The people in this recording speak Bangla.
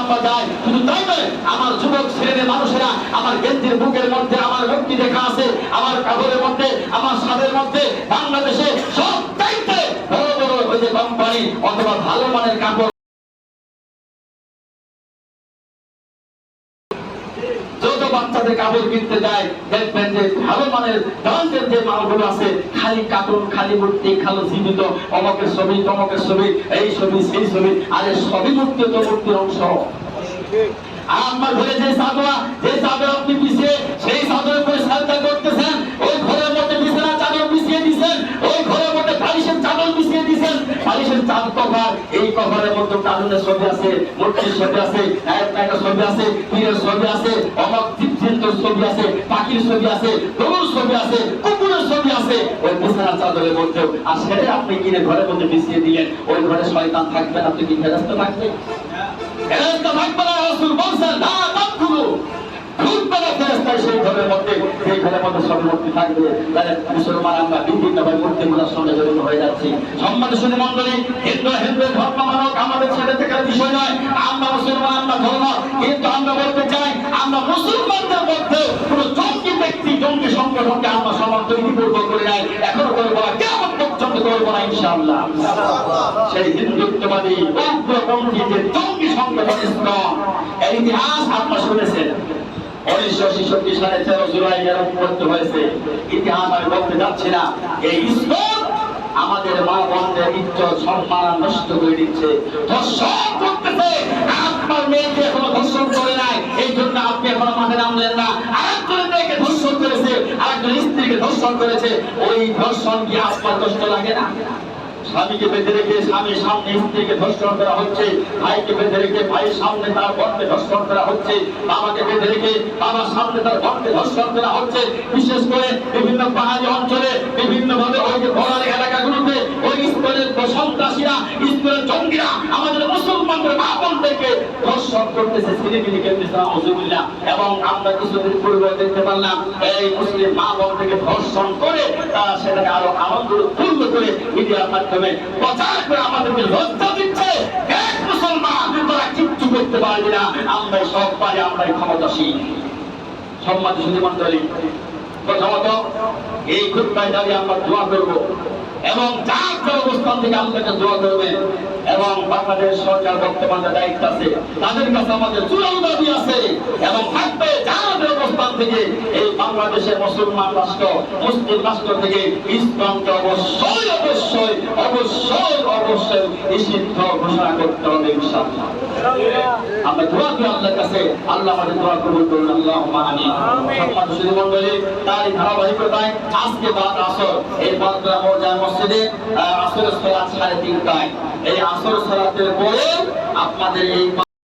আমরা যাই। শুধু তাই নয়, আমার যুবক ছেলেদের মানুষেরা আমার গেঞ্জির বুকের মধ্যে আমার মুক্তি দেখা আছে, আমার কাপড়ের মধ্যে, আমার সাদের মধ্যে বাংলাদেশে সব চাইতে বড় বড় ওই যে কোম্পানি অথবা ভালো মানের কাপড় বাচ্চাদের কাপড় কিনতে যায়, দেখবেন যে ভালো মানের ব্র্যান্ডের যে মালগুলো আছে খালি কার্টুন, খালি মূর্তি, খালি জীবিত, অমকের ছবি, তমকের ছবি, এই ছবি সেই ছবি, আরে সবই মূর্তি তো মূর্তির অংশ। আর আমার ঘরে যে চাদর আপনি বিছিয়ে সেই চাদরের উপরে সাজদা করতেছেন, ওই ঘরের মধ্যে বিছানা চাদর বিছিয়ে দিচ্ছেন, ওই ঘরের মধ্যে বালিশের চাদর বিছিয়ে দিচ্ছেন, বালিশের চাদর কভার, এই কভারের মধ্যে কার্টুনের ছবি আছে, মূর্তির ছবি আছে, নায়কের ছবি আছে, পীরের ছবি আছে, অমক জীবজন্তুর ছবি আছে, পাখির ছবি আছে, গরুর ছবি আছে, কুকুরের ছবি আছে ওই বিছানা চাদরের মধ্যেও। আর সেটা আপনি কিনে ঘরের মধ্যে বিছিয়ে দিলেন, ওই ঘরে শয়তান থাকবে না? আপনি কি ফেরেশতা থাকবে? ফেরেশতা থাকবে না। রাসূল বলেন না তাকুলু ঢুকবে না ফেরেশতা সেই ঘরের মধ্যে, সেই ঘরের মধ্যে সব মূর্তি থাকবে। তাহলে মুসলমান আমরা বিভিন্নভাবে মূর্তিগুলোর সঙ্গে জড়িত হয়ে যাচ্ছি। সম্মানিত সুধী মণ্ডলী, হিন্দু ধর্ম মানক আমাদের ছেড়ে থাকার বিষয় নয়। আমরা মুসলমান, আমরা ধর্ম, কিন্তু আমরা বলতে চাই আমরা মুসলমানদের মধ্যে কোন জঙ্গি ব্যক্তি, জঙ্গি সংগঠনকে আমরা সমর্থন পূর্ব করে নাই, এখনো করবো না, কিয়ামত পর্যন্ত করবো না ইনশাআল্লাহ। সেই হিন্দুত্ববাদী উগ্রপন্থী যে জঙ্গি সংগঠন ইসলাম, এর ইতিহাস আপনারা শুনেছেন। 1966 সালে 13 জুলাই মৃত্যু হয়েছে। ইতিহাস আমি বলতে যাচ্ছি না। এই ইসলাম আমাদের মা বোনদের ইজ্জত সম্মান নষ্ট করে দিচ্ছে, ধর্ষণ করতেছে। আপনার মেয়েকে এখনো ধর্ষণ করে নাই, এই জন্য আপনি এখনো মাঠে নামলেন না। আরেকজনের মেয়েকে ধর্ষণ করেছে, আরেকজন স্ত্রীকে ধর্ষণ করেছে। ওই ধর্ষণ কি আপনার কষ্ট লাগে না? স্বামীকে বেঁধে রেখে স্বামীর সামনে স্ত্রীকে ধর্ষণ করা হচ্ছে, ভাইকে বেঁধে রেখে ভাইয়ের সামনে তার বোনকে ধর্ষণ করা হচ্ছে, বাবাকে বেঁধে রেখে বাবার সামনে তার বোনকে ধর্ষণ করা হচ্ছে। বিশেষ করে বিভিন্ন পাহাড়ি অঞ্চলে বিভিন্ন ভাবে ওই যে বড়ালি এলাকাগুলোতে ওই স্কুলের সন্ত্রাসীরা, স্কুলের জঙ্গিরা আমাদের মুসলমানদের মা বোনদেরকে ধর্ষণ করতেছে, ছিনিমিনি করতেছে। নাউজুবিল্লাহ। এবং আমরা কিছুদিন পূর্বে দেখতে পারলাম এই মুসলিম মা বোনদেরকে ধর্ষণ করে তারা সেটাকে আরো আনন্দ উৎফুল্ল করে মিডিয়ার মাধ্যমে প্রচার করে আমাদেরকে লজ্জা দিচ্ছে। এক মুসলমান তারা কিচ্ছু করতে পারবে না, আমরাই সব পারি, আমরাই ক্ষমতাসীন। সম্মানিত সুধী মণ্ডলী, প্রথমত এই খুতবায় দাঁড়িয়ে আমরা দোয়া করব এবং যার যার অবস্থান থেকে আমাদেরকে দোয়া করবেন। এবং বাংলাদেশ সরকার বর্তমানে দায়িত্ব আছে, তাদের কাছে আমাদের চূড়ান্ত দাবি আছে এবং থাকবে যাদের অবস্থান থেকে এই বাংলাদেশের মুসলমান রাষ্ট্র, মুসলিম রাষ্ট্র থেকে ইসলামকে অবশ্যই অবশ্যই অবশ্যই অবশ্যই নিষিদ্ধ ঘোষণা করতে হবে ইনশাআল্লাহ। আমরা দোয়া করি আল্লাহর কাছে, আল্লাহ আমাদের দোয়া কবুল করুন, আল্লাহুম্মা আমিন। সম্মানিত সুধী মণ্ডলী, তারই ধারাবাহিকতায় আজকে বাদ আসর এই বাদরা মৌজার মসজিদে আসরের সালাত 3:30টায়। এই আসর সালাতের পরে আপনাদের এই